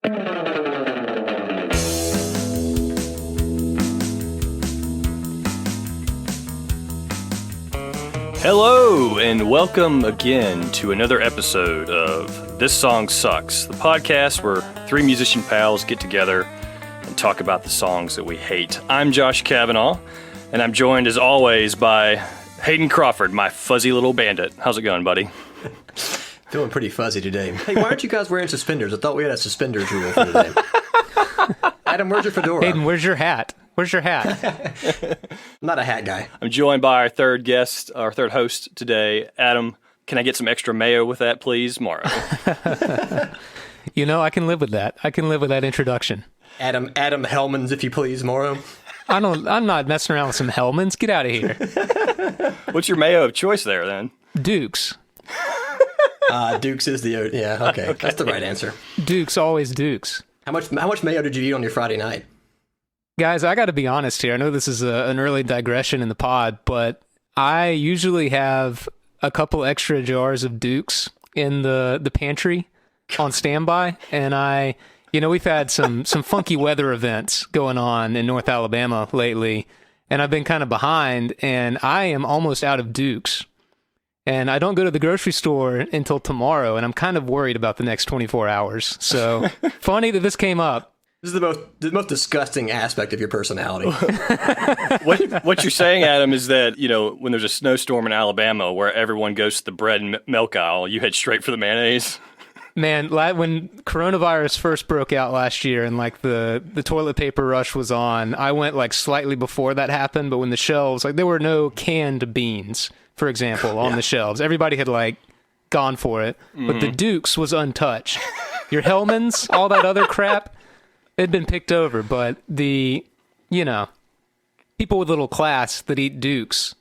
Hello, and welcome again to another episode of This Song Sucks, the podcast where three musician pals get together and talk about the songs that we hate. I'm Josh Kavanaugh, and I'm joined as always by Hayden Crawford, my fuzzy little bandit. How's it going, buddy? Feeling pretty fuzzy today. Hey, why aren't you guys wearing suspenders? I thought we had a suspenders rule for today. Adam, where's your fedora? Hayden, where's your hat? Where's your hat? I'm not a hat guy. I'm joined by our third guest, our third host today, Adam. Can I get some extra mayo with that, please? Morrow. You know, I can live with that. I can live with that introduction. Adam Hellmans, if you please, Morrow. I'm not messing around with some Hellmans. Get out of here. What's your mayo of choice there, then? Dukes. Dukes is the okay. That's the right answer. Dukes, always Dukes. How much mayo did you eat on your Friday night? Guys, I got to be honest here. I know this is an early digression in the pod, but I usually have a couple extra jars of Dukes in the pantry on standby, and we've had some funky weather events going on in North Alabama lately, and I've been kind of behind, and I am almost out of Dukes. And I don't go to the grocery store until tomorrow, and I'm kind of worried about the next 24 hours. So funny that this came up. This is the most disgusting aspect of your personality. What you're saying, Adam, is that, when there's a snowstorm in Alabama where everyone goes to the bread and milk aisle, you head straight for the mayonnaise? Man, when coronavirus first broke out last year and the toilet paper rush was on, I went slightly before that happened, but when the shelves, there were no canned beans, for example, on the shelves. Everybody had gone for it, but the Dukes was untouched. Your Hellmans, all that other crap, it had been picked over, but the, people with little class that eat Dukes,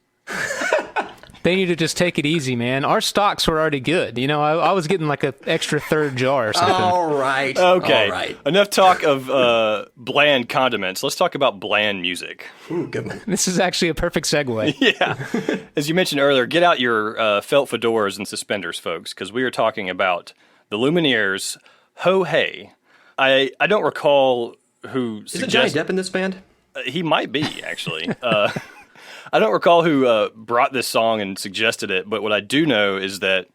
they need to just take it easy, man. Our stocks were already good. I was getting an extra third jar or something. All right. Okay. All right. Enough talk of bland condiments. Let's talk about bland music. Ooh, good one. This is actually a perfect segue. Yeah. As you mentioned earlier, get out your felt fedoras and suspenders, folks, because we are talking about the Lumineers' Ho Hey. I don't recall who Is it Johnny Depp in this band? He might be, actually. I don't recall who brought this song and suggested it, but what I do know is that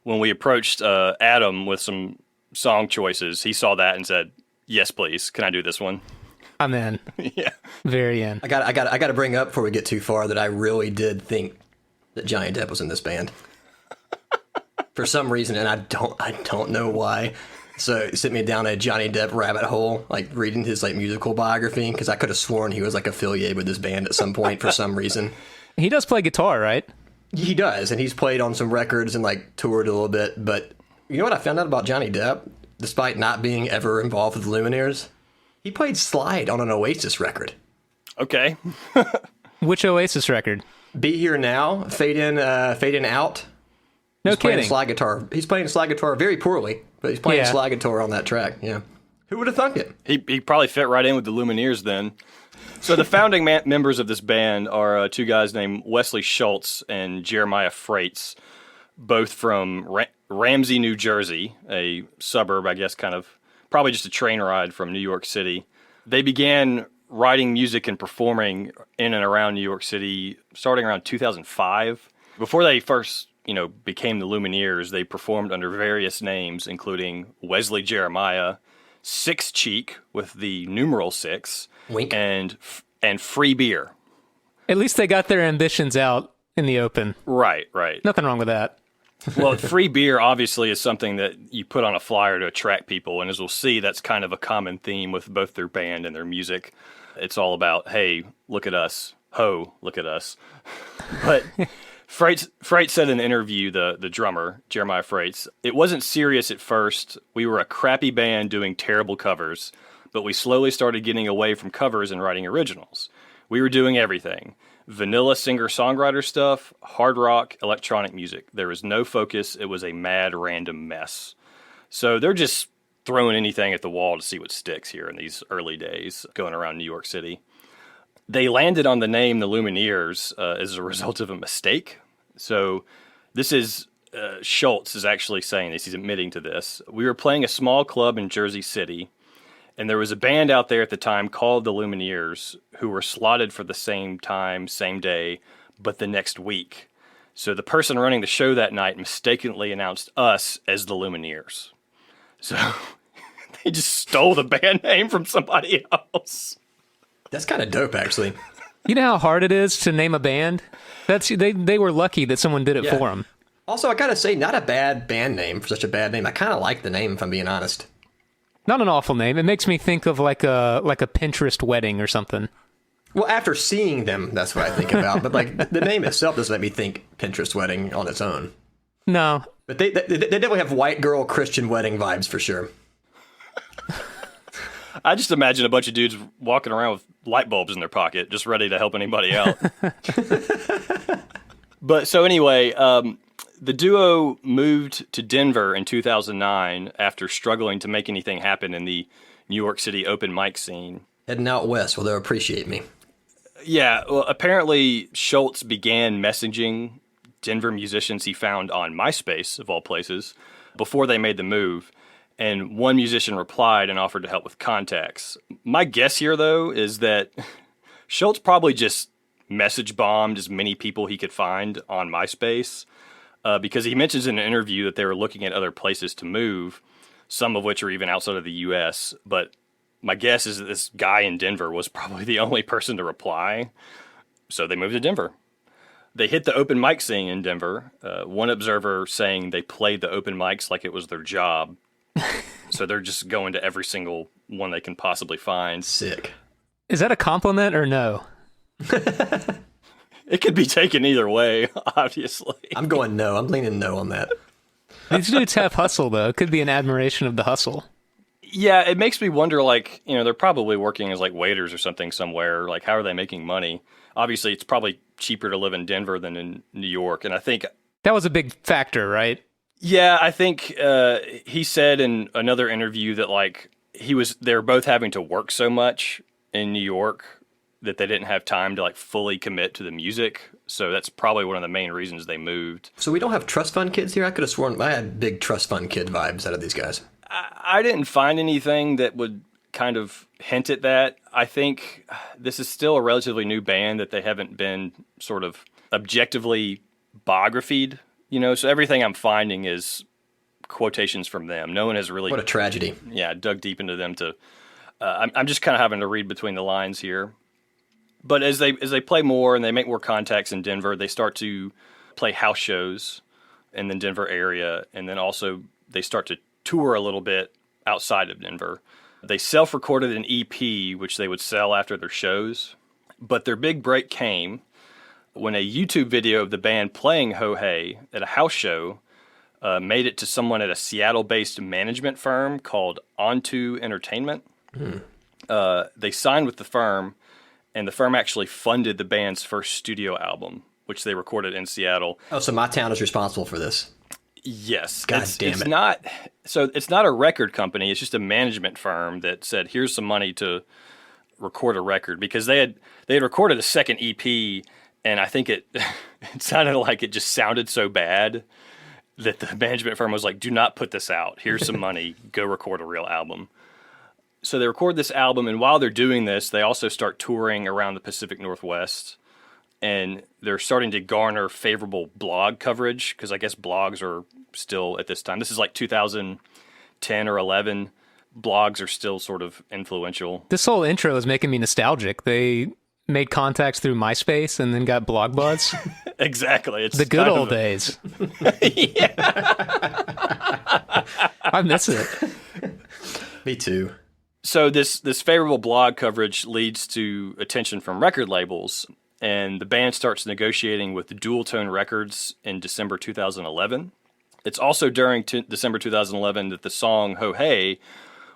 when we approached Adam with some song choices, he saw that and said, "Yes, please. Can I do this one?" I'm in. Yeah, very in. I got to bring up before we get too far that I really did think that Johnny Depp was in this band for some reason, and I don't know why. So it sent me down a Johnny Depp rabbit hole, reading his musical biography, because I could have sworn he was affiliated with this band at some point for some reason. He does play guitar, right? He does, and he's played on some records and toured a little bit. But you know what I found out about Johnny Depp? Despite not being ever involved with the Lumineers, he played slide on an Oasis record. Okay. Which Oasis record? Be Here Now, Fade In Out. No He's kidding. Playing slide guitar. He's playing slide guitar very poorly, but he's playing slide guitar on that track. Yeah. Who would have thunk it? He probably fit right in with the Lumineers then. So the founding members of this band are two guys named Wesley Schultz and Jeremiah Freitz, both from Ramsey, New Jersey, a suburb, I guess, kind of probably just a train ride from New York City. They began writing music and performing in and around New York City starting around 2005. Before they first became the Lumineers, they performed under various names, including Wesley Jeremiah, Six Cheek with the numeral 6, Wink, and Free Beer. At least they got their ambitions out in the open. Right. Nothing wrong with that. Well, Free Beer obviously is something that you put on a flyer to attract people, and as we'll see, that's kind of a common theme with both their band and their music. It's all about, hey, look at us. Ho, look at us. But Freitz said in an interview, the drummer, Jeremiah Freitz, "It wasn't serious at first. We were a crappy band doing terrible covers, but we slowly started getting away from covers and writing originals. We were doing everything. Vanilla singer-songwriter stuff, hard rock, electronic music. There was no focus. It was a mad, random mess." So they're just throwing anything at the wall to see what sticks here in these early days going around New York City. They landed on the name the Lumineers as a result of a mistake. So this is Schultz is actually saying this. He's admitting to this. We were playing a small club in Jersey City, and there was a band out there at the time called the Lumineers who were slotted for the same time, same day, but the next week. So the person running the show that night mistakenly announced us as the Lumineers. So they just stole the band name from somebody else. That's kind of dope, actually. You know how hard it is to name a band? They were lucky that someone did it for them. Also, I gotta say, not a bad band name for such a bad name. I kind of like the name, if I'm being honest. Not an awful name. It makes me think of like a Pinterest wedding or something. Well, after seeing them, that's what I think about. But like the name itself doesn't let me think Pinterest wedding on its own. No. But they definitely have white girl Christian wedding vibes for sure. I just imagine a bunch of dudes walking around with light bulbs in their pocket, just ready to help anybody out. But so anyway, the duo moved to Denver in 2009 after struggling to make anything happen in the New York City open mic scene. Heading out west, well, they'll appreciate me. Yeah, well, apparently Schultz began messaging Denver musicians he found on MySpace, of all places, before they made the move. And one musician replied and offered to help with contacts. My guess here, though, is that Schultz probably just message bombed as many people he could find on MySpace, because he mentions in an interview that they were looking at other places to move, some of which are even outside of the U.S., but my guess is that this guy in Denver was probably the only person to reply, so they moved to Denver. They hit the open mic scene in Denver, one observer saying they played the open mics like it was their job, so they're just going to every single one they can possibly find. Sick. Is that a compliment or no? It could be taken either way, obviously. I'm going no. I'm leaning no on that. These dudes have hustle, though. It could be an admiration of the hustle. Yeah, it makes me wonder, like, they're probably working as, like, waiters or something somewhere. Like, how are they making money? Obviously, it's probably cheaper to live in Denver than in New York. And I think that was a big factor, right? Yeah, I think he said in another interview that, like, they were both having to work so much in New York that they didn't have time to, like, fully commit to the music. So that's probably one of the main reasons they moved. So we don't have trust fund kids here? I could have sworn I had big trust fund kid vibes out of these guys. I didn't find anything that would kind of hint at that. I think this is still a relatively new band that they haven't been sort of objectively biographied, so everything I'm finding is quotations from them. No one has really... What a tragedy. Yeah, dug deep into them to... I'm just kind of having to read between the lines here. But as they play more and they make more contacts in Denver, they start to play house shows in the Denver area, and then also they start to tour a little bit outside of Denver. They self-recorded an EP, which they would sell after their shows. But their big break came when a YouTube video of the band playing Ho Hey at a house show made it to someone at a Seattle-based management firm called Onto Entertainment. They signed with the firm, and the firm actually funded the band's first studio album, which they recorded in Seattle. Oh, so my town is responsible for this. Yes. God damn it. It's not a record company. It's just a management firm that said, here's some money to record a record, because they had recorded a second EP, and I think it sounded like it just sounded so bad that the management firm was like, do not put this out. Here's some money. Go record a real album. So they record this album, and while they're doing this, they also start touring around the Pacific Northwest. And they're starting to garner favorable blog coverage, because I guess blogs are still, at this time, this is like 2010 or 11, blogs are still sort of influential. This whole intro is making me nostalgic. They made contacts through MySpace and then got blog buzz. Exactly. It's the good old days. Yeah. I miss it. Me too. So this favorable blog coverage leads to attention from record labels, and the band starts negotiating with Dual Tone Records in December 2011. It's also during December 2011 that the song Ho Hey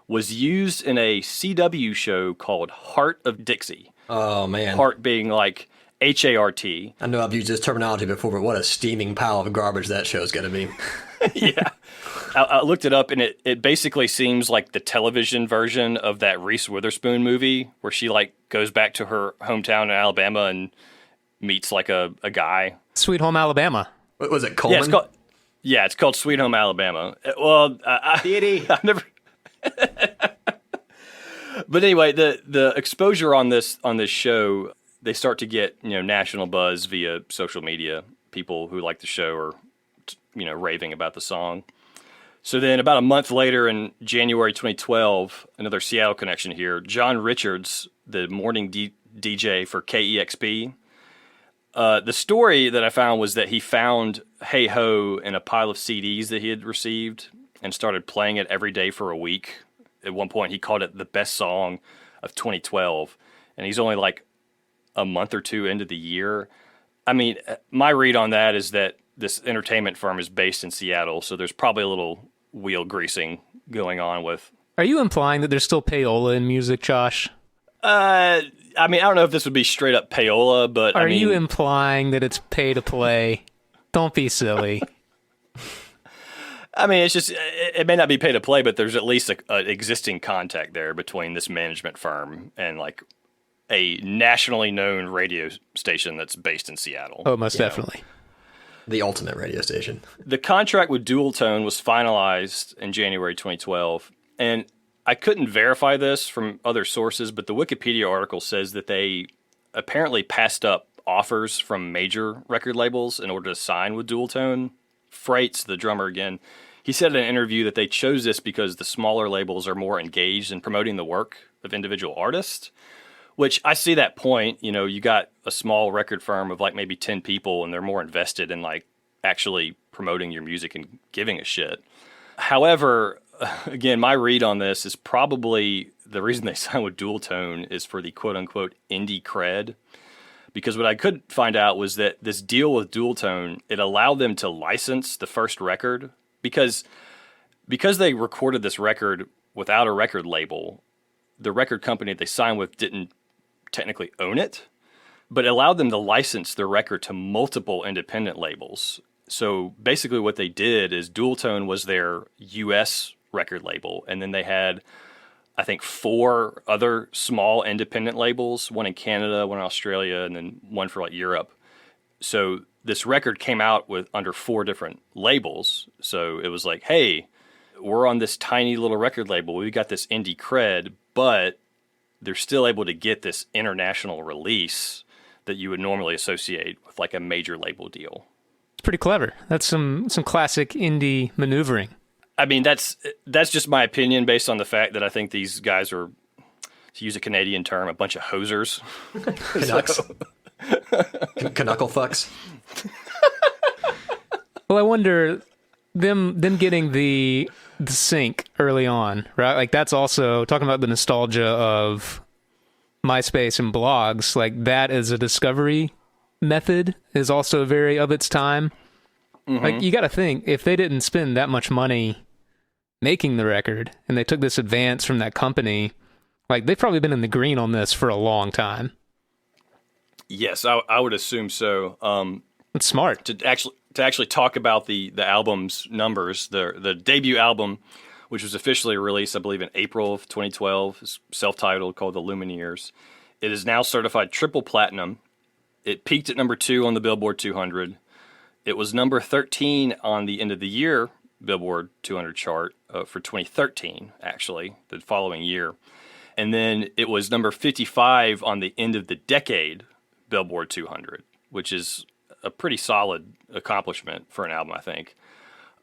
was used in a CW show called Heart of Dixie. Oh, man. Heart being like H-A-R-T. I know I've used this terminology before, but what a steaming pile of garbage that show's going to be. Yeah. I looked it up, and it basically seems like the television version of that Reese Witherspoon movie where she, like, goes back to her hometown in Alabama and meets, like, a guy. Sweet Home Alabama. What was it, Coleman? Yeah, it's called Sweet Home Alabama. Well, Deity. I've never. But anyway, the exposure on this show, they start to get national buzz via social media. People who like the show are raving about the song. So then, about a month later, in January 2012, another Seattle connection here. John Richards, the morning DJ for KEXP. The story that I found was that he found Hey Ho in a pile of CDs that he had received and started playing it every day for a week. At one point, he called it the best song of 2012, and he's only like a month or two into the year. I mean, my read on that is that this entertainment firm is based in Seattle, so there's probably a little wheel greasing going on with. Are you implying that there's still payola in music, Josh? I mean, I don't know if this would be straight up payola, but Are you implying that it's pay to play? Don't be silly. I mean, it's just, it may not be pay to play, but there's at least an existing contact there between this management firm and like a nationally known radio station that's based in Seattle. Oh, most definitely. The ultimate radio station. The contract with Dual Tone was finalized in January 2012, and I couldn't verify this from other sources, but the Wikipedia article says that they apparently passed up offers from major record labels in order to sign with Dual Tone. Freight's the drummer again. He said in an interview that they chose this because the smaller labels are more engaged in promoting the work of individual artists, which I see that point. You got a small record firm of like maybe 10 people and they're more invested in like actually promoting your music and giving a shit. However, again, my read on this is probably the reason they signed with Dual Tone is for the quote unquote indie cred. Because what I could find out was that this deal with Dual Tone, it allowed them to license the first record because they recorded this record without a record label. The record company they signed with didn't technically own it, but it allowed them to license their record to multiple independent labels. So basically what they did is Dual Tone was their US record label, and then they had, I think, 4 other small independent labels, one in Canada, one in Australia, and then one for like Europe. So this record came out with under 4 different labels. So it was like, hey, we're on this tiny little record label. We got this indie cred, but they're still able to get this international release that you would normally associate with like a major label deal. It's pretty clever. That's some classic indie maneuvering. I mean, that's just my opinion based on the fact that I think these guys are, to use a Canadian term, a bunch of hosers. Canucks. Canuckle fucks. Well, I wonder, them getting the sync early on, right? Like that's also talking about the nostalgia of MySpace and blogs. Like that as a discovery method is also very of its time. Mm-hmm. Like you got to think, if they didn't spend that much money making the record and they took this advance from that company, like they've probably been in the green on this for a long time. Yes, I would assume so. It's smart to actually talk about the album's numbers. The debut album, which was officially released, I believe, in April of 2012, is self-titled, called The Lumineers. It is now certified triple platinum. It peaked at number 2 on the Billboard 200. It was number 13 on the end of the year Billboard 200 chart for 2013, actually, the following year. And then it was number 55 on the end of the decade Billboard 200, which is a pretty solid accomplishment for an album, I think.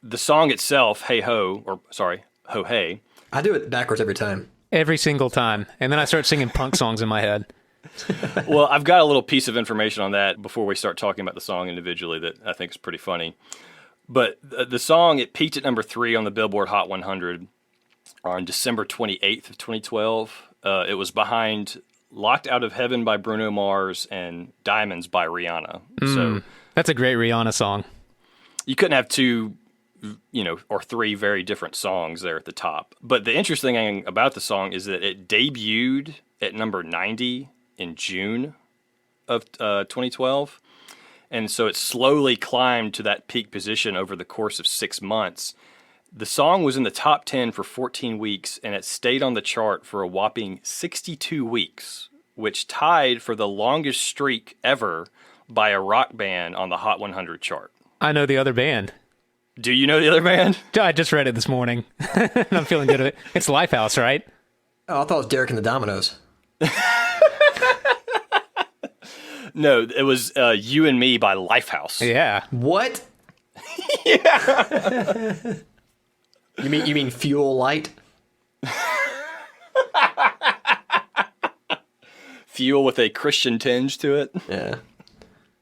The song itself, Hey Ho, or sorry, Ho Hey. I do it backwards every time. Every single time. And then I start singing punk songs in my head. Well, I've got a little piece of information on that before we start talking about the song individually that I think is pretty funny. But the song, it peaked at number 3 on the Billboard Hot 100 on December 28th of 2012. It was behind Locked Out of Heaven by Bruno Mars and Diamonds by Rihanna. So that's a great Rihanna song. You couldn't have 2, or 3 very different songs there at the top. But the interesting thing about the song is that it debuted at number 90 in June of 2012. And so it slowly climbed to that peak position over the course of 6 months. The song was in the top 10 for 14 weeks, and it stayed on the chart for a whopping 62 weeks, which tied for the longest streak ever by a rock band on the Hot 100 chart. I know the other band. Do you know the other band? I just read it this morning, and I'm feeling good at it. It's Lifehouse, right? Oh, I thought it was Derek and the Dominoes. No, it was You and Me by Lifehouse. Yeah. What? Yeah. You mean Fuel Light? Fuel with a Christian tinge to it. Yeah.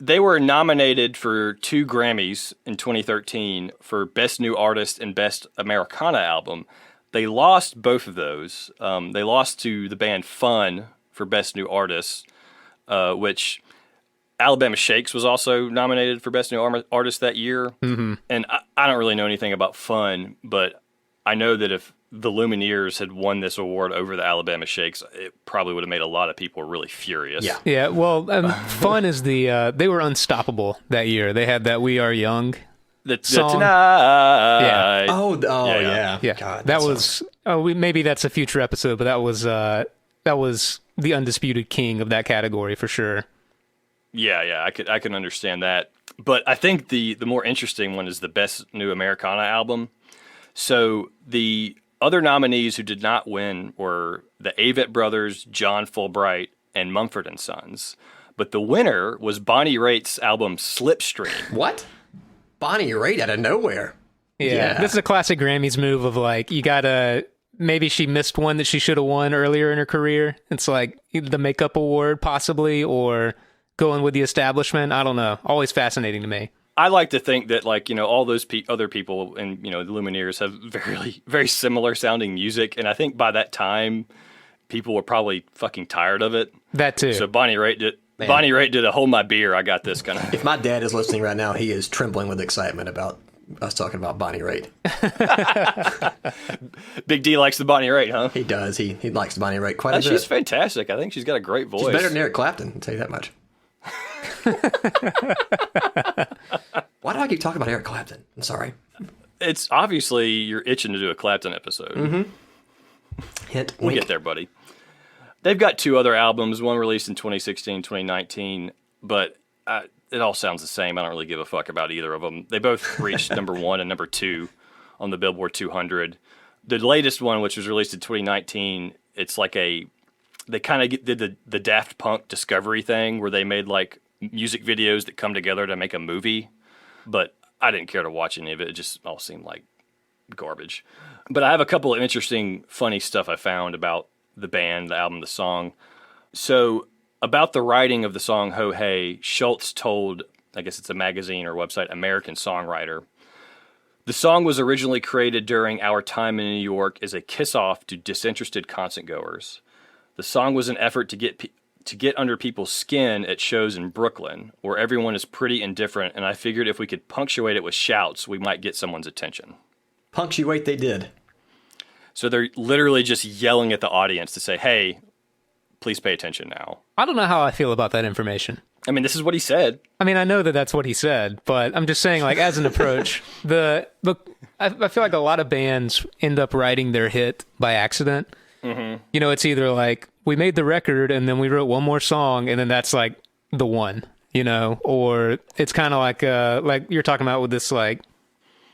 They were nominated for 2 Grammys in 2013 for Best New Artist and Best Americana Album. They lost both of those. They lost to the band Fun for Best New Artist, which Alabama Shakes was also nominated for Best New Artist that year. Mm-hmm. And I don't really know anything about Fun, but I know that if the Lumineers had won this award over the Alabama Shakes, it probably would have made a lot of people really furious. Yeah. Yeah, well, Fun is they were unstoppable that year. They had that We Are Young The song. Tonight. Yeah. Oh, Yeah. yeah. Yeah, God, that was, maybe that's a future episode, but that was the undisputed king of that category for sure. Yeah, I can understand that. But I think the more interesting one is the Best New Americana Album. So the other nominees who did not win were the Avett Brothers, John Fulbright, and Mumford and Sons. But the winner was Bonnie Raitt's album Slipstream. What? Bonnie Raitt out of nowhere. Yeah, this is a classic Grammys move of like, you gotta, maybe she missed one that she should have won earlier in her career. It's like the makeup award possibly, or going with the establishment. I don't know. Always fascinating to me. I like to think that, like, all those other people and, the Lumineers have very, very similar sounding music. And I think by that time, people were probably fucking tired of it. That too. So Bonnie Raitt did a Hold My Beer, I Got This kind of. If my dad is listening right now, he is trembling with excitement about us talking about Bonnie Raitt. Big D likes the Bonnie Raitt, huh? He does. He likes Bonnie Raitt quite a bit. She's fantastic. I think she's got a great voice. She's better than Eric Clapton, I'll tell you that much. Why do I keep talking about Eric Clapton? I'm sorry. It's obviously you're itching to do a Clapton episode. Mm-hmm. Hint, We'll wink. get there, buddy. They've got 2 other albums, one released in 2016, 2019, but it all sounds the same. I don't really give a fuck about either of them. They both reached number 1 and number 2 on the Billboard 200. The latest one, which was released in 2019, it's like they kind of did the Daft Punk Discovery thing where they made like music videos that come together to make a movie, but I didn't care to watch any of it. It just all seemed like garbage. But I have a couple of interesting, funny stuff I found about the band, the album, the song. So about the writing of the song Ho Hey, Schultz told, I guess it's a magazine or website, American Songwriter, the song was originally created during our time in New York as a kiss-off to disinterested concert goers. The song was an effort to get under people's skin at shows in Brooklyn, where everyone is pretty indifferent, and I figured if we could punctuate it with shouts, we might get someone's attention. Punctuate they did. So they're literally just yelling at the audience to say, hey, please pay attention now. I don't know how I feel about that information. I mean, this is what he said. I mean, I know that that's what he said, but I'm just saying, like, as an approach, I feel like a lot of bands end up writing their hit by accident. Mm-hmm. It's either like, we made the record and then we wrote one more song and then that's like the one, or it's kind of like you're talking about with this, like,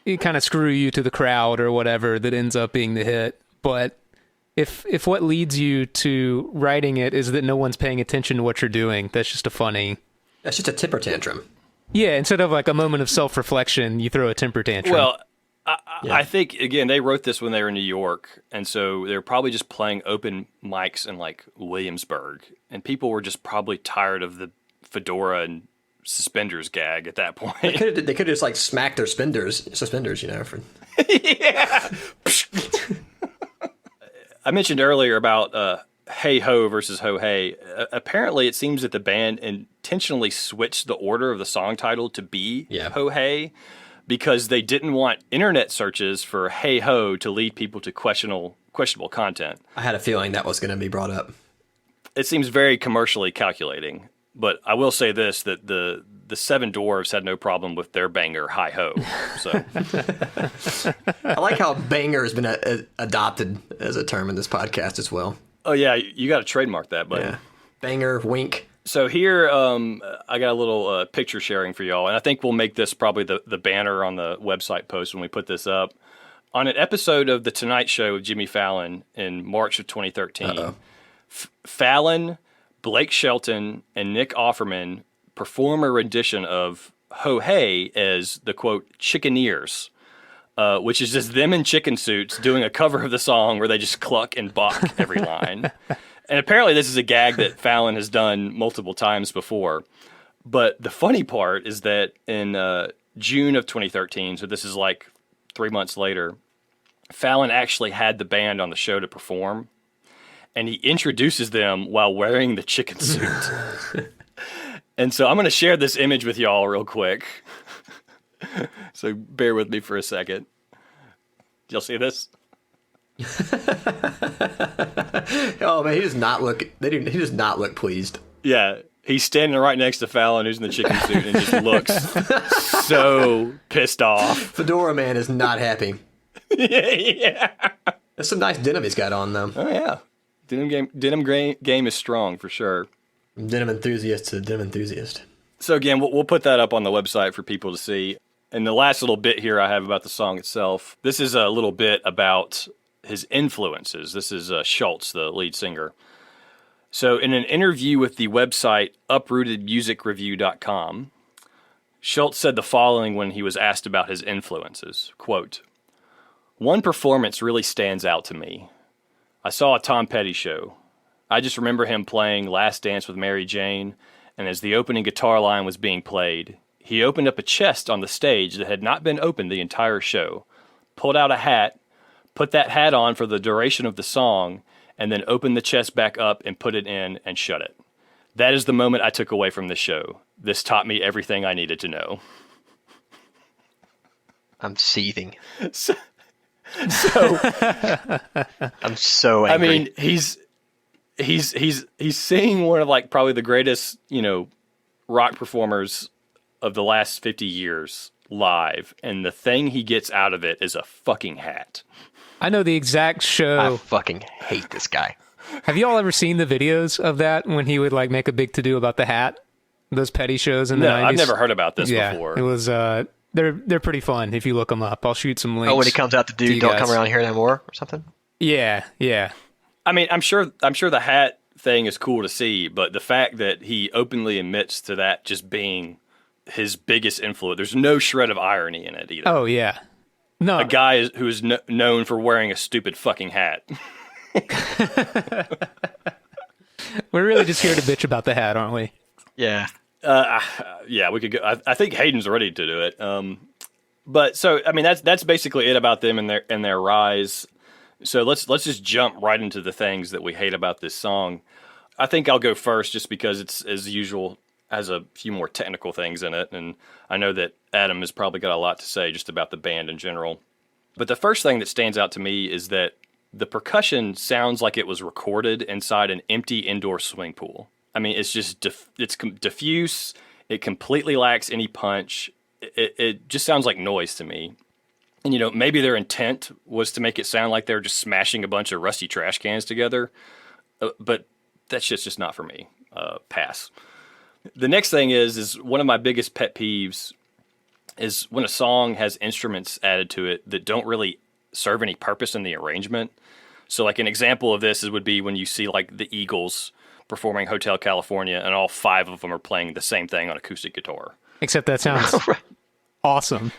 you kind of screw you to the crowd or whatever that ends up being the hit. But if what leads you to writing it is that no one's paying attention to what you're doing, that's just That's just a temper tantrum. Yeah, instead of like a moment of self-reflection, you throw a temper tantrum. Well, I think, again, they wrote this when they were in New York, and so they were probably just playing open mics in, like, Williamsburg, and people were just probably tired of the fedora and suspenders gag at that point. They could have just, like, smacked their suspenders, For... Yeah! I mentioned earlier about Hey Ho versus Ho Hey. Apparently, it seems that the band intentionally switched the order of the song title to be Ho Hey, because they didn't want internet searches for Hey Ho to lead people to questionable content. I had a feeling that was going to be brought up. It seems very commercially calculating, but I will say this, that the Seven Dwarves had no problem with their banger Hi Ho. So I like how banger has been adopted as a term in this podcast as well. Oh yeah, you got to trademark that, buddy. Yeah. Banger, wink. So here, I got a little picture sharing for y'all, and I think we'll make this probably the banner on the website post when we put this up. On an episode of The Tonight Show with Jimmy Fallon in March of 2013, Fallon, Blake Shelton, and Nick Offerman perform a rendition of Ho Hey as the, quote, Chickeneers, which is just them in chicken suits doing a cover of the song where they just cluck and balk every line. And apparently this is a gag that Fallon has done multiple times before. But the funny part is that in June of 2013, so this is like 3 months later, Fallon actually had the band on the show to perform. And he introduces them while wearing the chicken suit. And so I'm going to share this image with y'all real quick. So bear with me for a second. Y'all see this? Oh man, he does not look. He does not look pleased. Yeah, he's standing right next to Fallon, who's in the chicken suit, and just looks so pissed off. Fedora man is not happy. Yeah. That's some nice denim he's got on though. Oh yeah, denim game is strong for sure. Denim enthusiast to denim enthusiast. So again, we'll put that up on the website for people to see. And the last little bit here I have about the song itself. This is a little bit about his influences. This is Schultz, the lead singer. So in an interview with the website uprootedmusicreview.com, Schultz said the following when he was asked about his influences. Quote, "One performance really stands out to me. I saw a Tom Petty show. I just remember him playing Last Dance with Mary Jane, and as the opening guitar line was being played, he opened up a chest on the stage that had not been opened the entire show, pulled out a hat, put that hat on for the duration of the song, and then opened the chest back up and put it in and shut it. That is the moment I took away from the show. This taught me everything I needed to know." I'm seething. So I'm so angry. I mean, he's singing one of like probably the greatest, rock performers of the last 50 years live, and the thing he gets out of it is a fucking hat. I know the exact show. I fucking hate this guy. Have you all ever seen the videos of that when he would like make a big to do about the hat? Those Petty shows in the 90s? I've never heard about this yeah, before. It was they're pretty fun if you look them up. I'll shoot some links. Oh, when he comes out to do "Don't Come Around Here No More" or something? Yeah. I mean, I'm sure the hat thing is cool to see, but the fact that he openly admits to that just being his biggest influence, there's no shred of irony in it either. Oh, yeah. No. A guy who is known for wearing a stupid fucking hat. We're really just here to bitch about the hat, aren't we? Yeah. Yeah, we could go. I think Hayden's ready to do it. But so, I mean, that's basically it about them and their rise. So let's just jump right into the things that we hate about this song. I think I'll go first just because it's, as usual, has a few more technical things in it, and I know that Adam has probably got a lot to say just about the band in general. But the first thing that stands out to me is that the percussion sounds like it was recorded inside an empty indoor swimming pool. I mean, it's just it's diffuse. It completely lacks any punch. It just sounds like noise to me. And, maybe their intent was to make it sound like they're just smashing a bunch of rusty trash cans together. But that shit's just not for me. Pass. The next thing is one of my biggest pet peeves is when a song has instruments added to it that don't really serve any purpose in the arrangement. So like an example of this would be when you see like the Eagles performing Hotel California and all 5 of them are playing the same thing on acoustic guitar. Except that sounds awesome.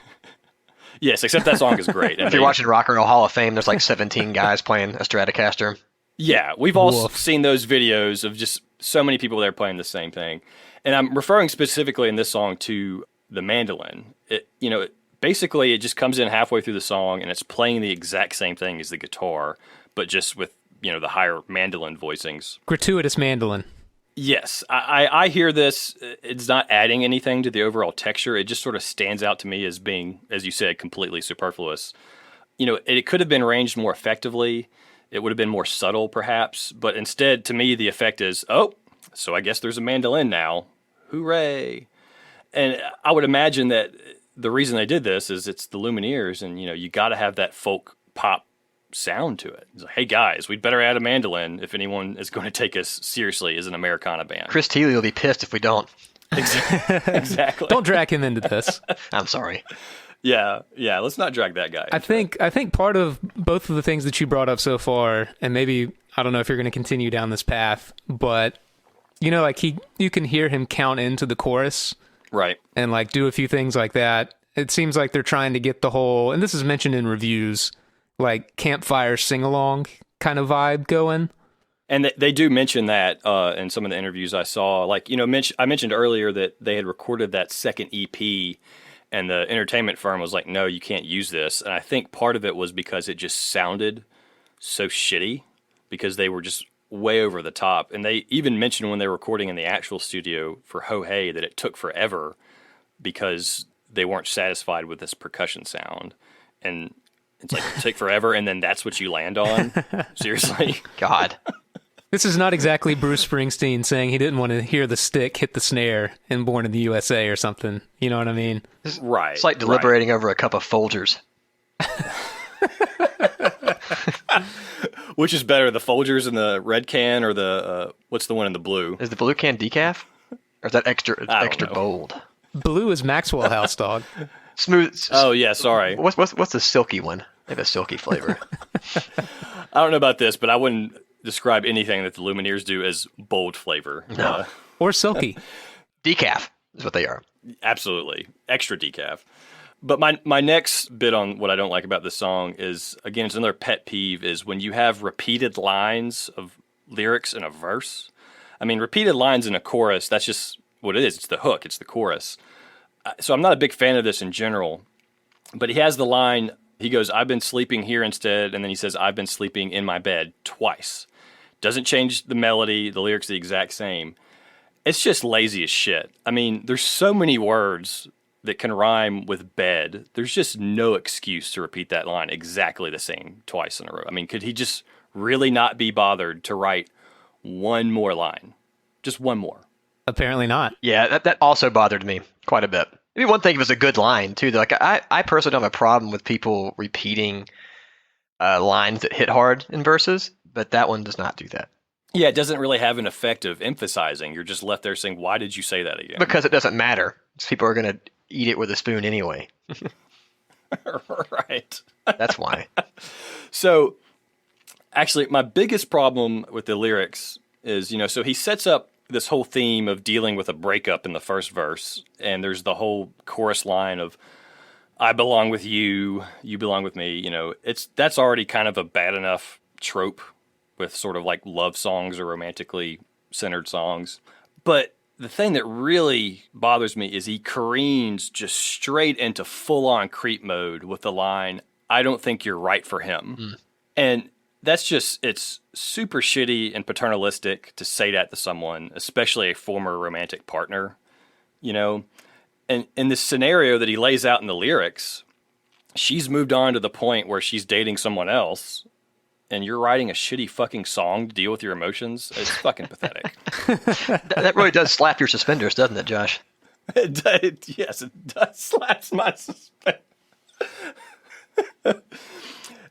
Yes, except that song is great. If you're watching Rock and Roll Hall of Fame, there's like 17 guys playing a Stratocaster. Yeah, we've all seen those videos of just so many people there playing the same thing. And I'm referring specifically in this song to the mandolin. Basically it just comes in halfway through the song and it's playing the exact same thing as the guitar, but just with, the higher mandolin voicings. Gratuitous mandolin. Yes, I hear this. It's not adding anything to the overall texture. It just sort of stands out to me as being, as you said, completely superfluous. It could have been arranged more effectively. It would have been more subtle, perhaps. But instead, to me, the effect is, oh, so I guess there's a mandolin now. Hooray. And I would imagine that the reason they did this is it's the Lumineers, and, you got to have that folk pop sound to it. He's like, hey guys, we'd better add a mandolin if anyone is going to take us seriously as an Americana band. Chris Thiele will be pissed if we don't. Exactly. Don't drag him into this. I'm sorry. Yeah, let's not drag that guy. I think part of both of the things that you brought up so far, and maybe I don't know if you're going to continue down this path, but you know, like you can hear him count into the chorus, right, and like do a few things like that. It seems like they're trying to get the whole, and this is mentioned in reviews, like campfire sing along kind of vibe going. And they do mention that in some of the interviews I saw. Like, you know, I mentioned earlier that they had recorded that second EP, and the entertainment firm was like, no, you can't use this. And I think part of it was because it just sounded so shitty, because they were just way over the top. And they even mentioned when they were recording in the actual studio for Ho Hey that it took forever because they weren't satisfied with this percussion sound. And it's like, take forever, and then that's what you land on? Seriously? God. This is not exactly Bruce Springsteen saying he didn't want to hear the stick hit the snare in Born in the USA or something. You know what I mean? Right. It's like deliberating over a cup of Folgers. Which is better, the Folgers in the red can or the, what's the one in the blue? Is the blue can decaf? Or is that extra know. bold? Blue is Maxwell House, dog. Smooth. Oh, yeah, sorry. What's the silky one? They have a silky flavor. I don't know about this, but I wouldn't describe anything that the Lumineers do as bold flavor. No. Or silky. Decaf is what they are. Absolutely. Extra decaf. But my next bit on what I don't like about this song is, again, it's another pet peeve, is when you have repeated lines of lyrics in a verse. I mean, repeated lines in a chorus, that's just what it is. It's the hook. It's the chorus. So I'm not a big fan of this in general. But he has the line, he goes, I've been sleeping here instead, and then he says, I've been sleeping in my bed twice. Doesn't change the melody, the lyrics the exact same. It's just lazy as shit. I mean, there's so many words that can rhyme with bed. There's just no excuse to repeat that line exactly the same twice in a row. I mean, could he just really not be bothered to write one more line? Just one more. Apparently not. Yeah, that also bothered me quite a bit. Maybe one thing, it was a good line, too. Like I personally don't have a problem with people repeating lines that hit hard in verses, but that one does not do that. Yeah, it doesn't really have an effect of emphasizing. You're just left there saying, why did you say that again? Because it doesn't matter. People are going to eat it with a spoon anyway. Right. That's why. So, actually, my biggest problem with the lyrics is, you know, so he sets up this whole theme of dealing with a breakup in the first verse, and there's the whole chorus line of, I belong with you, you belong with me. You know, that's already kind of a bad enough trope with sort of like love songs or romantically centered songs. But the thing that really bothers me is he careens just straight into full-on creep mode with the line, I don't think you're right for him. And that's just, it's super shitty and paternalistic to say that to someone, especially a former romantic partner, you know? And in this scenario that he lays out in the lyrics, she's moved on to the point where she's dating someone else, and you're writing a shitty fucking song to deal with your emotions. It's fucking pathetic. That really does slap your suspenders, doesn't it, Josh? Yes, it does slaps my suspenders.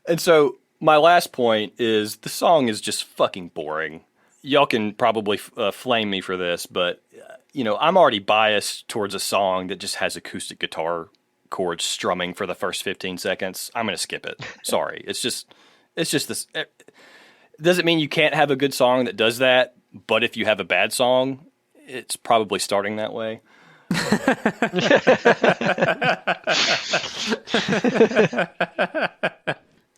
And so my last point is the song is just fucking boring. Y'all can probably flame me for this, but you know, I'm already biased towards a song that just has acoustic guitar chords strumming for the first 15 seconds. I'm going to skip it. Sorry. It's just this. It doesn't mean you can't have a good song that does that, but if you have a bad song, it's probably starting that way.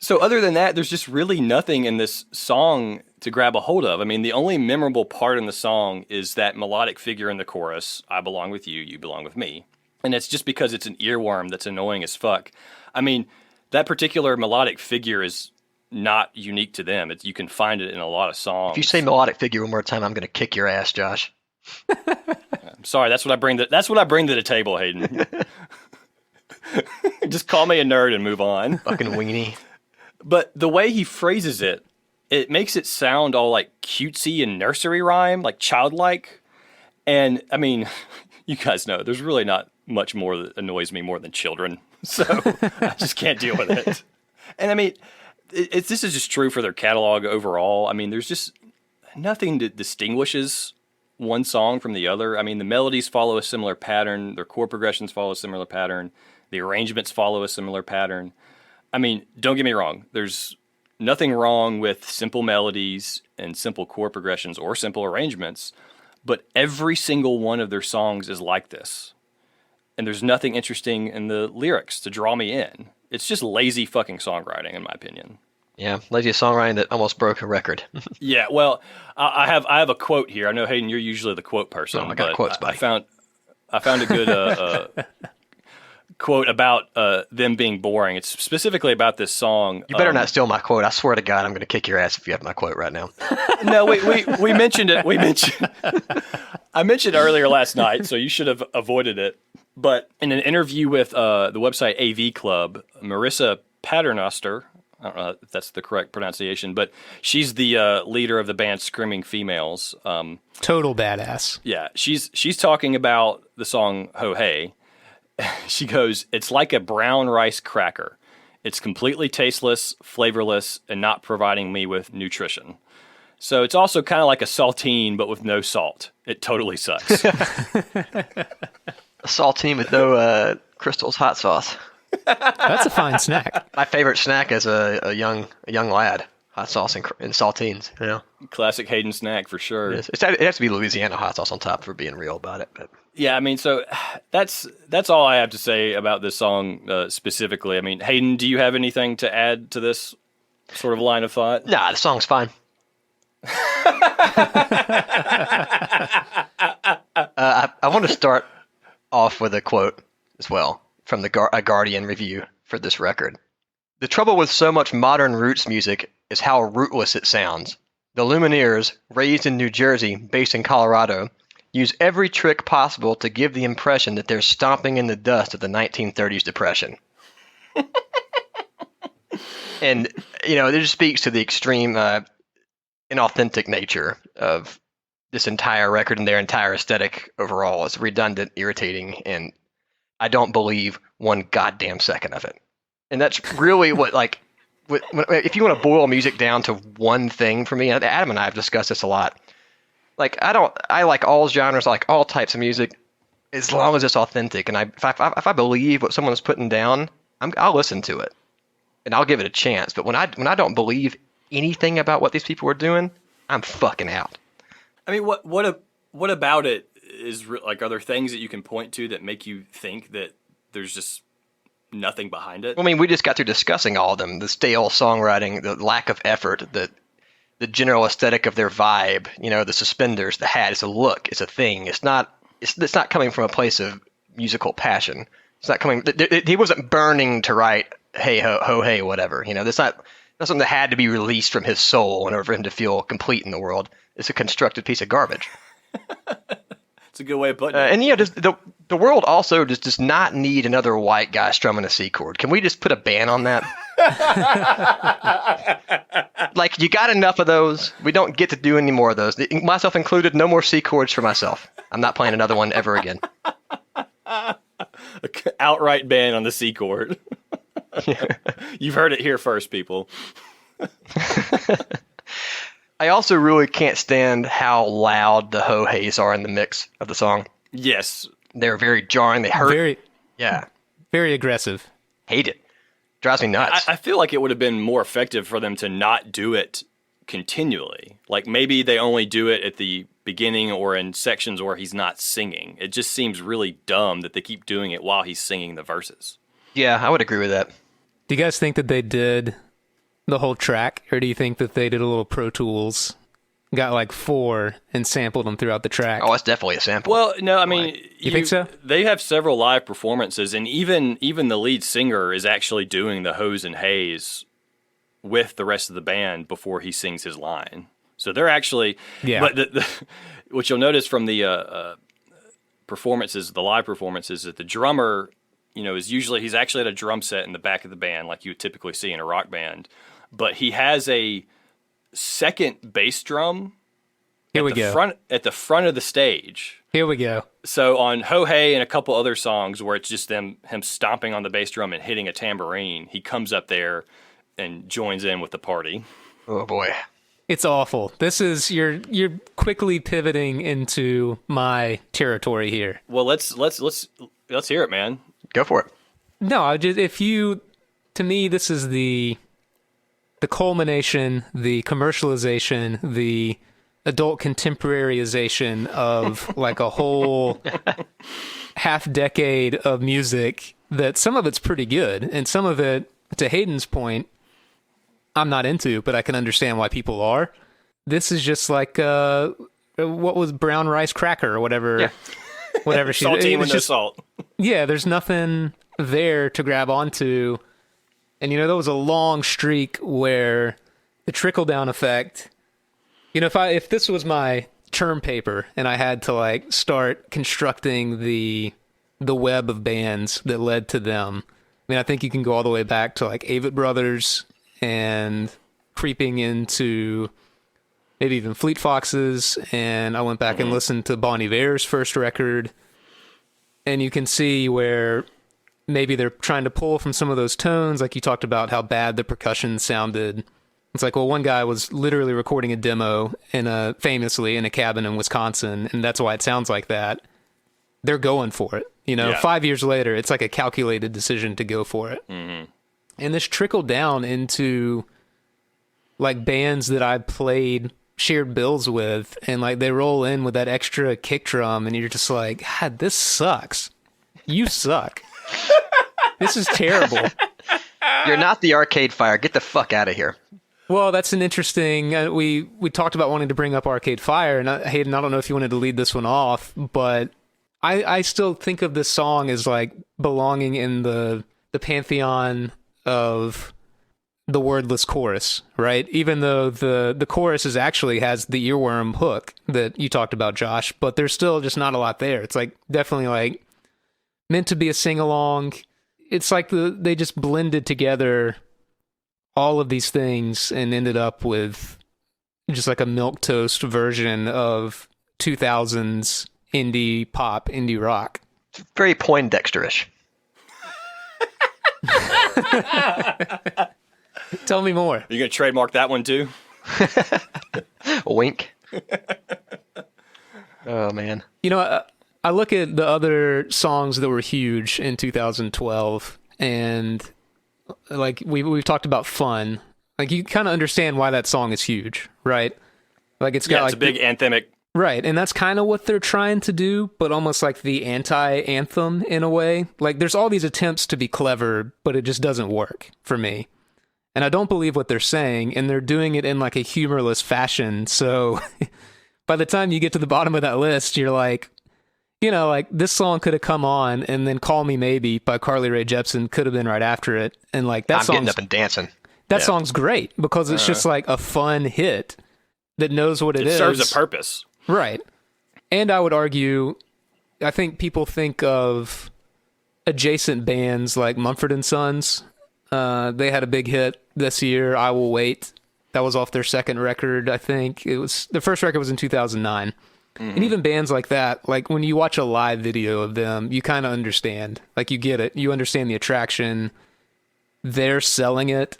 So other than that, there's just really nothing in this song to grab a hold of. I mean, the only memorable part in the song is that melodic figure in the chorus, I belong with you, you belong with me. And it's just because it's an earworm that's annoying as fuck. I mean, that particular melodic figure is not unique to them. You can find it in a lot of songs. If you say melodic figure one more time, I'm going to kick your ass, Josh. I'm sorry, that's what I bring to the table, Hayden. Just call me a nerd and move on. Fucking weenie. But the way he phrases it, it makes it sound all like cutesy and nursery rhyme, like childlike. And I mean, you guys know there's really not much more that annoys me more than children. So I just can't deal with it. And I mean, this is just true for their catalog overall. I mean, there's just nothing that distinguishes one song from the other. I mean, the melodies follow a similar pattern. Their chord progressions follow a similar pattern. The arrangements follow a similar pattern. I mean, don't get me wrong. There's nothing wrong with simple melodies and simple chord progressions or simple arrangements, but every single one of their songs is like this. And there's nothing interesting in the lyrics to draw me in. It's just lazy fucking songwriting, in my opinion. Yeah, lazy songwriting that almost broke a record. Yeah, well, I have a quote here. I know, Hayden, you're usually the quote person. I got quotes, buddy. I found a good quote about them being boring. It's specifically about this song. You better not steal my quote. I swear to God, I'm going to kick your ass if you have my quote right now. No, we mentioned it. I mentioned earlier last night, so you should have avoided it. But in an interview with the website AV Club, Marissa Paternoster, I don't know if that's the correct pronunciation, but she's the leader of the band Screaming Females. Total badass. Yeah, she's talking about the song Ho Hey. She goes, "It's like a brown rice cracker. It's completely tasteless, flavorless, and not providing me with nutrition." So it's also kind of like a saltine, but with no salt. It totally sucks. A saltine with no Crystal's hot sauce. That's a fine snack. My favorite snack as a young lad. Hot sauce and saltines. You know, Classic Hayden snack for sure. it has to be Louisiana hot sauce on top for being real about it. But Yeah, I mean, so that's all I have to say about this song specifically. I mean, Hayden, do you have anything to add to this sort of line of thought? nah, the song's fine. I want to start off with a quote as well from a Guardian review for this record. "The trouble with so much modern roots music is how rootless it sounds. The Lumineers, raised in New Jersey, based in Colorado, use every trick possible to give the impression that they're stomping in the dust of the 1930s Depression." And, you know, it just speaks to the extreme inauthentic nature of this entire record and their entire aesthetic overall. It's redundant, irritating, and I don't believe one goddamn second of it. And that's really what, like, if you want to boil music down to one thing for me, Adam and I have discussed this a lot. Like, I like all genres, I like all types of music, as long as it's authentic. And if I believe what someone's putting down, I'll listen to it, and I'll give it a chance. But when I don't believe anything about what these people are doing, I'm fucking out. I mean, what about it is like? Are there things that you can point to that make you think that there's just nothing behind it? I mean, we just got through discussing all of them: the stale songwriting, the lack of effort, the general aesthetic of their vibe. You know, the suspenders, the hat. It's a look. It's a thing. It's not coming from a place of musical passion. It's not coming. He wasn't burning to write "Hey ho hey" whatever. You know, that's not something that had to be released from his soul in order for him to feel complete in the world. It's a constructed piece of garbage. It's a good way of putting it. And yeah, the world also does not need another white guy strumming a C chord. Can we just put a ban on that? Like, you got enough of those. We don't get to do any more of those. Myself included, no more C chords for myself. I'm not playing another one ever again. Outright ban on the C chord. You've heard it here first, people. I also really can't stand how loud the ho-heys are in the mix of the song. Yes. They're very jarring. They hurt. Very aggressive. Hate it. Drives me nuts. I feel like it would have been more effective for them to not do it continually. Like, maybe they only do it at the beginning or in sections where he's not singing. It just seems really dumb that they keep doing it while he's singing the verses. Yeah, I would agree with that. Do you guys think that they did the whole track, or do you think that they did a little Pro Tools, got like 4 and sampled them throughout the track? Oh, it's definitely a sample. Well, no, I mean, you think so? They have several live performances, and even the lead singer is actually doing the hoes and hays with the rest of the band before he sings his line. So they're actually, But what you'll notice from the performances, the live performances, that the drummer, you know, he's actually at a drum set in the back of the band, like you would typically see in a rock band. But he has a second bass drum at the front of the stage. Here we go. So on Ho Hey and a couple other songs where it's just him stomping on the bass drum and hitting a tambourine, he comes up there and joins in with the party. Oh boy. It's awful. This is you're quickly pivoting into my territory here. Well, let's hear it, man. Go for it. No, to me, this is the culmination, the commercialization, the adult contemporaryization of like a whole half decade of music that some of it's pretty good, and some of it, to Hayden's point, I'm not into, but I can understand why people are. This is just like what was brown rice cracker or whatever. Yeah. Whatever she Saltine with no salt. Yeah, there's nothing there to grab onto. And there was a long streak where the trickle down effect, if this was my term paper and I had to like start constructing the web of bands that led to them, I mean, I think you can go all the way back to like Avett Brothers and creeping into maybe even Fleet Foxes, and I went back and listened to Bon Iver's first record, and you can see where maybe they're trying to pull from some of those tones, like you talked about how bad the percussion sounded. It's like, well, one guy was literally recording a demo famously in a cabin in Wisconsin, and that's why it sounds like that. They're going for it. Yeah. 5 years later, it's like a calculated decision to go for it. Mm-hmm. And this trickled down into like bands that I shared bills with, and like they roll in with that extra kick drum, and you're just like, God, this sucks. You suck. This is terrible. You're not the Arcade Fire. Get the fuck out of here. Well, that's an interesting. We talked about wanting to bring up Arcade Fire, and Hayden, I don't know if you wanted to lead this one off, but I still think of this song as like belonging in the pantheon of the wordless chorus, right? Even though the chorus actually has the earworm hook that you talked about, Josh, but there's still just not a lot there. It's like definitely like meant to be a sing-along. It's like they just blended together all of these things and ended up with just like a milquetoast version of 2000s indie pop, indie rock. It's very Poindexterish. Tell me more. You gonna trademark that one too? Wink. Oh man. I look at the other songs that were huge in 2012, and like we've talked about Fun. Like you kind of understand why that song is huge, right? Like it's got it's a big anthemic. Right, and that's kind of what they're trying to do, but almost like the anti-anthem in a way. Like there's all these attempts to be clever, but it just doesn't work for me. And I don't believe what they're saying, and they're doing it in like a humorless fashion. So by the time you get to the bottom of that list, you're like, like this song could have come on, and then Call Me Maybe by Carly Rae Jepsen could have been right after it. And like that I'm getting up and dancing. That song's great because it's just like a fun hit that knows what it is. It serves a purpose. Right. And I would argue, I think people think of adjacent bands like Mumford & Sons. They had a big hit this year, I Will Wait. That was off their second record, I think. The first record was in 2009. Mm-hmm. And even bands like that, like when you watch a live video of them, you kind of understand. Like you get it. You understand the attraction. They're selling it.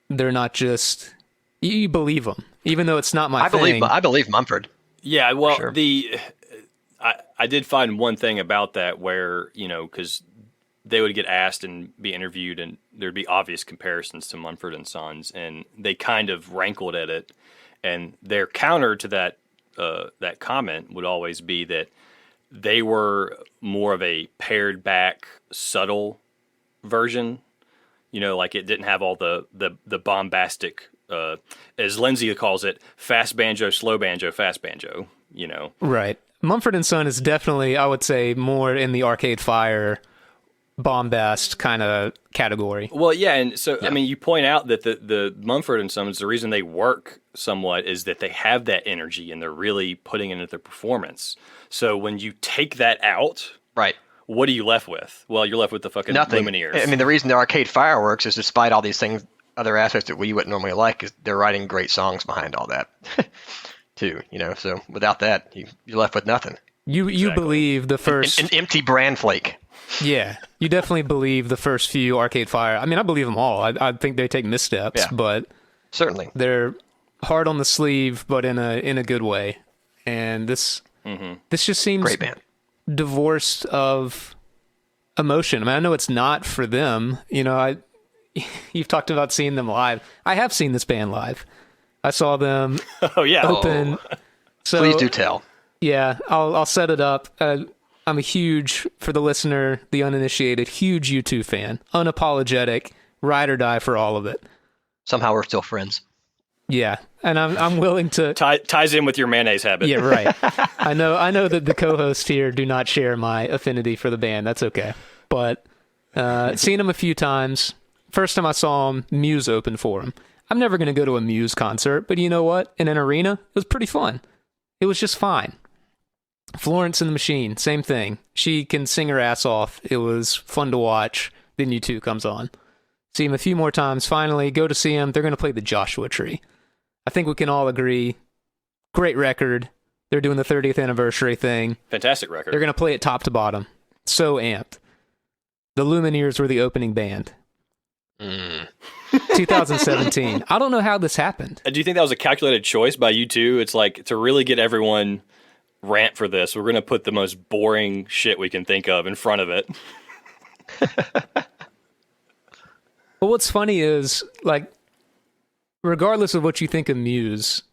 They're not just... You believe them, even though it's not my thing. I believe Mumford. Yeah, well, sure. I did find one thing about that where, because they would get asked and be interviewed, and there'd be obvious comparisons to Mumford & Sons, and they kind of rankled at it. And their counter to that comment would always be that they were more of a pared back, subtle version. Like it didn't have all the bombastic, as Lindsay calls it, fast banjo, slow banjo, fast banjo, Right. Mumford & Son is definitely, I would say, more in the Arcade Fire bombast kind of category. Well, yeah, and so, I mean, you point out that the Mumford & Sons, the reason they work somewhat is that they have that energy and they're really putting it into their performance. So when you take that out... Right. What are you left with? Well, you're left with the fucking Nothing. Lumineers. I mean, the reason the Arcade Fire works is despite all these things, other aspects that we wouldn't normally like, is they're writing great songs behind all that, too. So without that, you're left with nothing. You believe the first... An empty bran flake. Yeah, you definitely believe the first few Arcade Fire. I mean, I believe them all. I think they take missteps, Yeah. but Certainly. they're hard on the sleeve, but in a good way. And this just seems Great band. divorced of emotion. I mean, I know it's not for them. You know, you've talked about seeing them live. I have seen this band live. I saw them Oh yeah. open. So Please do tell. yeah, I'll set it up. I'm a huge, for the listener, the uninitiated, huge U2 fan. Unapologetic, ride or die for all of it. Somehow we're still friends. Yeah, and I'm willing to. Ties in with your mayonnaise habit. Yeah, right. I know that the co-hosts here do not share my affinity for the band. That's okay. But seen them a few times. First time I saw them, Muse opened for them. I'm never going to go to a Muse concert, but you know what? In an arena, it was pretty fun. It was just fine. Florence and the Machine, same thing. She can sing her ass off. It was fun to watch. Then U2 comes on. See him a few more times. Finally, go to see him. They're going to play the Joshua Tree. I think we can all agree. Great record. They're doing the 30th anniversary thing. Fantastic record. They're going to play it top to bottom. So amped. The Lumineers were the opening band. 2017. I don't know how this happened. Do you think that was a calculated choice by you two? It's like, to really get everyone rant for this, we're going to put the most boring shit we can think of in front of it. Well, what's funny is, like, regardless of what you think of Muse,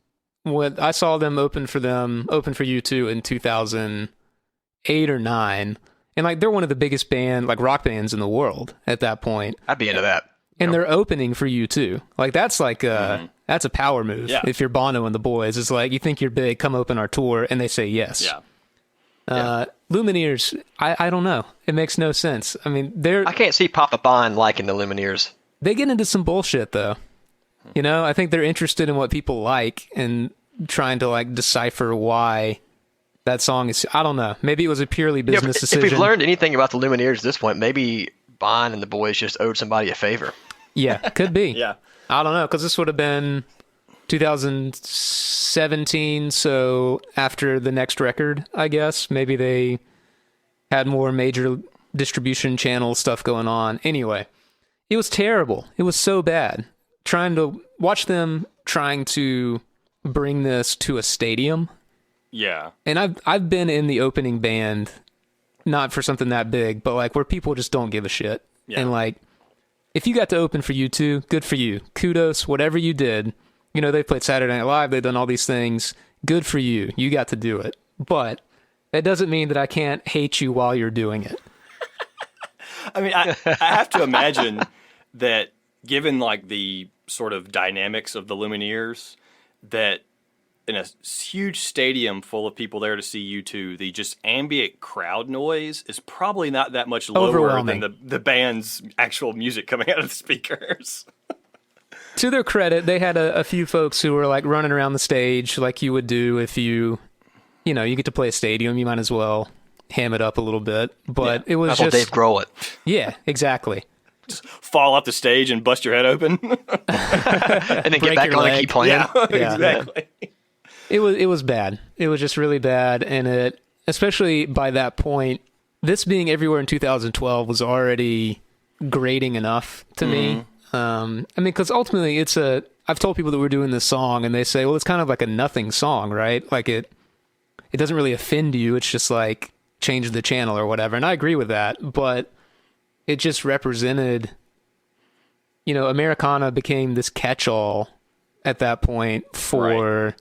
when I saw them open for U2 in 2008 or 9, and like they're one of the biggest rock bands in the world at that point. I'd be into that. And they're opening for U2. Like that's like that's a power move. Yeah. If you're Bono and the boys, it's like, you think you're big, come open our tour, and they say yes. Yeah. Lumineers, I don't know. It makes no sense. I mean, I can't see Papa Bond liking the Lumineers. they get into some bullshit though. You know, I think they're interested in what people like and trying to like decipher why that song is. I don't know. Maybe it was a purely business decision. If we've learned anything about the Lumineers at this point, maybe Bond and the boys just owed somebody a favor. Yeah, could be. Yeah. I don't know, because this would have been 2017, so after the next record, I guess. Maybe they had more major distribution channel stuff going on. Anyway, it was terrible. It was so bad. Trying to watch them trying to bring this to a stadium. Yeah. And I've been in the opening band, not for something that big, but like where people just don't give a shit. Yeah. And like, if you got to open for U2, good for you. Kudos, whatever you did. You know, they played Saturday Night Live, they've done all these things. Good for you. You got to do it. But that doesn't mean that I can't hate you while you're doing it. I mean, I have to imagine that given like the sort of dynamics of the Lumineers, that in a huge stadium full of people there to see U2, the just ambient crowd noise is probably not that much lower than the band's actual music coming out of the speakers. To their credit, they had a few folks who were like running around the stage like you would do if you get to play a stadium, you might as well ham it up a little bit. But it was That's just Dave Grohl it. Yeah, exactly. Just fall off the stage and bust your head open. And then get Break back your on and leg. keep playing. Yeah. Exactly. It was bad. It was just really bad, and it, especially by that point, this being everywhere in 2012 was already grating enough to me. I mean, because ultimately I've told people that we're doing this song, and they say, well, it's kind of like a nothing song, right? Like it doesn't really offend you. It's just like change the channel or whatever. And I agree with that, but it just represented, Americana became this catch-all at that point for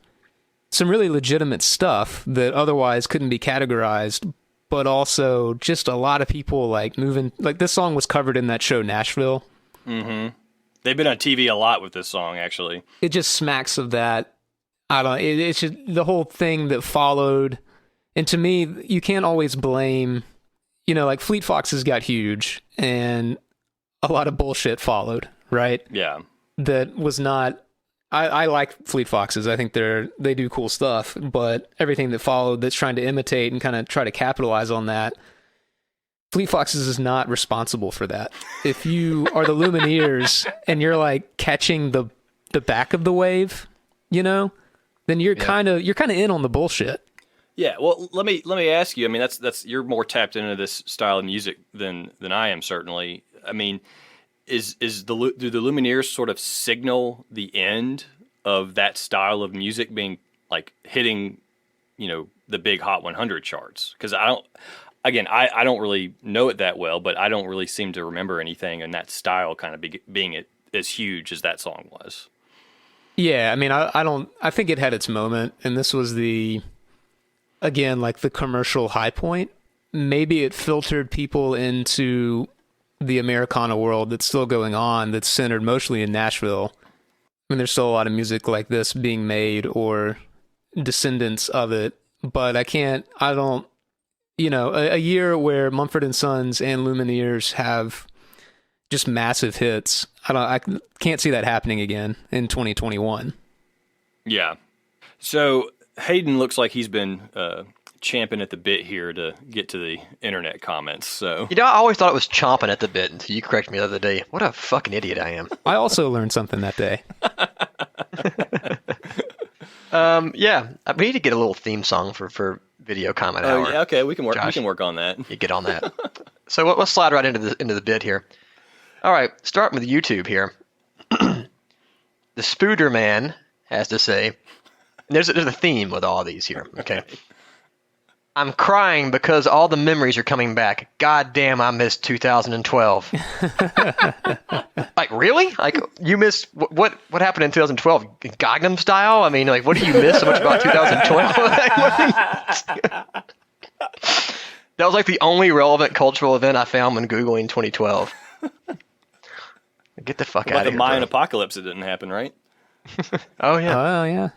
some really legitimate stuff that otherwise couldn't be categorized, but also just a lot of people like moving. Like this song was covered in that show Nashville. Mm-hmm. They've been on TV a lot with this song, actually. It just smacks of that. I don't. It's just the whole thing that followed. And to me, you can't always blame. Like Fleet Foxes got huge, and a lot of bullshit followed. Right? Yeah. That was not. I like Fleet Foxes. I think they do cool stuff, but everything that followed that's trying to imitate and kind of try to capitalize on that, Fleet Foxes is not responsible for that. If you are the Lumineers and you're like catching the back of the wave, then you're kind of in on the bullshit. Yeah, well, let me ask you. I mean, that's you're more tapped into this style of music than I am, certainly. I mean, do the Lumineers sort of signal the end of that style of music being like hitting, the big Hot 100 charts? Because I don't really know it that well, but I don't really seem to remember anything in that style kind of being as huge as that song was. Yeah, I mean, I think it had its moment, and this was again, like the commercial high point. Maybe it filtered people into the Americana world that's still going on, that's centered mostly in Nashville. I mean, there's still a lot of music like this being made or descendants of it, but a year where Mumford & Sons and Lumineers have just massive hits, I can't see that happening again in 2021. Yeah. So Hayden looks like he's been champing at the bit here to get to the internet comments. So I always thought it was chomping at the bit until you corrected me the other day. What a fucking idiot I am. I also learned something that day. Yeah, we need to get a little theme song for video comment hour. Yeah, okay, we can work. Josh, we can work on that. You get on that. So let's slide right into the bit here. All right, starting with YouTube here. The Spooder Man has to say, there's a theme with all these here. Okay. I'm crying because all the memories are coming back. God damn, I missed 2012. Like, really? Like, you missed what happened in 2012? Gangnam Style? I mean, like, what did you miss so much about 2012? That was like the only relevant cultural event I found when Googling 2012. Get the fuck out of here. The Mayan apocalypse, it didn't happen, right? Oh, yeah. Oh, yeah.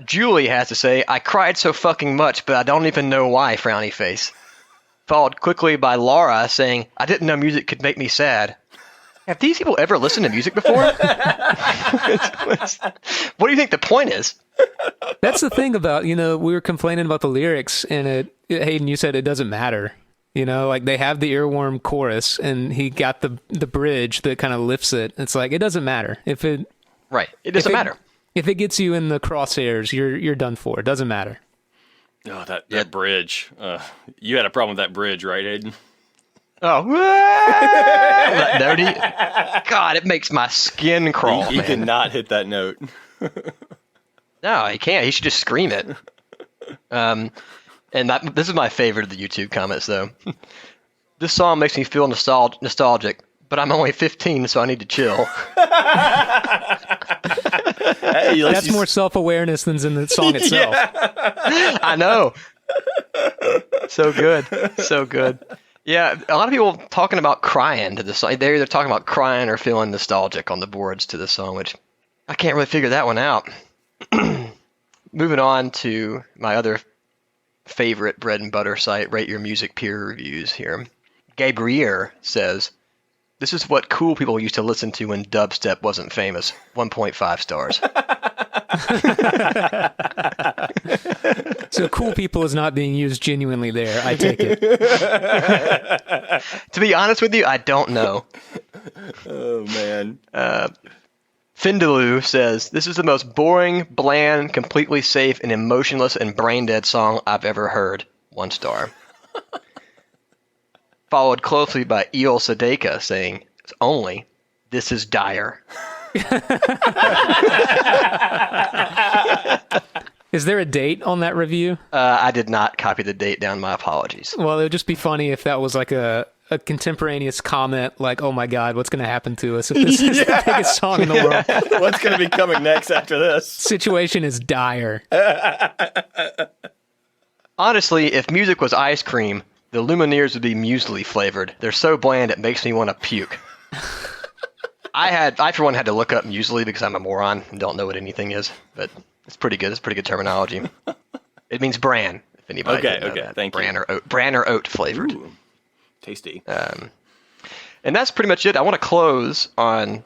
Julie has to say, I cried so fucking much, but I don't even know why, frowny face. Followed quickly by Laura saying, I didn't know music could make me sad. Have these people ever listened to music before? What do you think the point is? That's the thing about, we were complaining about the lyrics, and Hayden, you said it doesn't matter. Like they have the earworm chorus, and he got the bridge that kind of lifts it. It's like, it doesn't matter. Right. It doesn't matter. If it gets you in the crosshairs, you're done for. It doesn't matter. Oh, that bridge. You had a problem with that bridge, right, Hayden? Oh, that nerdy. God, it makes my skin crawl. He cannot hit that note. No, he can't. He should just scream it. This is my favorite of the YouTube comments, though. This song makes me feel nostalgic, but I'm only 15, so I need to chill. Hey, that's more self-awareness than's in the song itself. Yeah. I know. So good. So good. Yeah, a lot of people talking about crying to the song. They're either talking about crying or feeling nostalgic on the boards to the song, which I can't really figure that one out. Moving on to my other favorite bread and butter site, Rate Your Music peer reviews here. Gabriel says, this is what cool people used to listen to when dubstep wasn't famous. 1.5 stars. So cool people is not being used genuinely there. I take it. To be honest with you, I don't know. Oh, man. Findaloo says, this is the most boring, bland, completely safe, and emotionless and brain-dead song I've ever heard. 1 star. Followed closely by Eel Sadeka saying, only, this is dire. Is there a date on that review? I did not copy the date down. My apologies. Well, it would just be funny if that was like a contemporaneous comment, like, oh my God, what's going to happen to us if this is the biggest song in the world? What's going to be coming next after this? Situation is dire. Honestly, if music was ice cream, the Lumineers would be muesli flavored. They're so bland it makes me want to puke. I for one had to look up muesli because I'm a moron and don't know what anything is, but it's pretty good. It's pretty good terminology. It means bran. If anybody okay, didn't know that. Thank bran you. Or oat, bran or oat flavored. Ooh, tasty. And that's pretty much it. I want to close on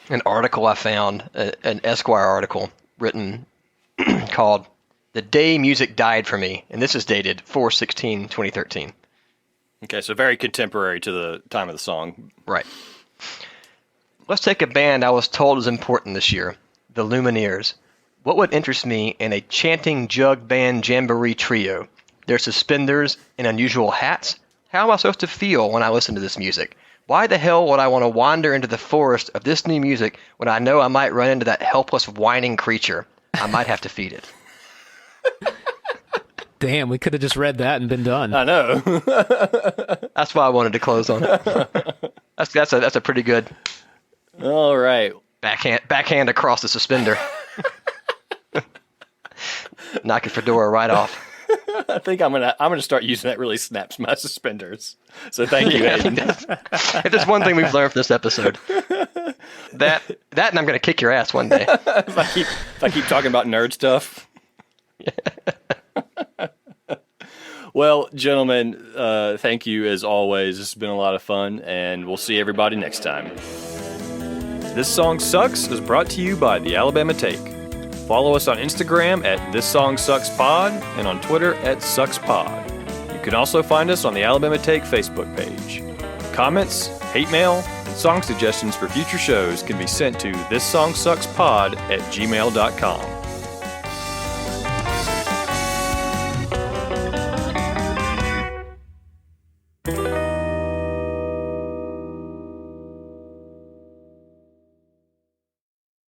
an article I found, an Esquire article written called "The Day Music Died for Me," and this is dated 4/16/2013. Okay, so very contemporary to the time of the song. Right. Let's take a band I was told was important this year, the Lumineers. What would interest me in a chanting jug band jamboree trio? Their suspenders and unusual hats? How am I supposed to feel when I listen to this music? Why the hell would I want to wander into the forest of this new music when I know I might run into that helpless whining creature? I might have to feed it. Damn, we could have just read that and been done. I know. That's why I wanted to close on it. That's a pretty good All right. backhand across the suspender. Knock your fedora right off. I think I'm gonna start using that. Really snaps my suspenders. So thank you, Yeah, Hayden. if there's one thing we've learned from this episode, that and I'm gonna kick your ass one day. if I keep talking about nerd stuff. Well, gentlemen, thank you as always. It's been a lot of fun, and we'll see everybody next time. This Song Sucks is brought to you by The Alabama Take. Follow us on Instagram at This Song Sucks Pod and on Twitter at SucksPod. You can also find us on the Alabama Take Facebook page. Comments, hate mail, and song suggestions for future shows can be sent to thisSongSucksPod@gmail.com.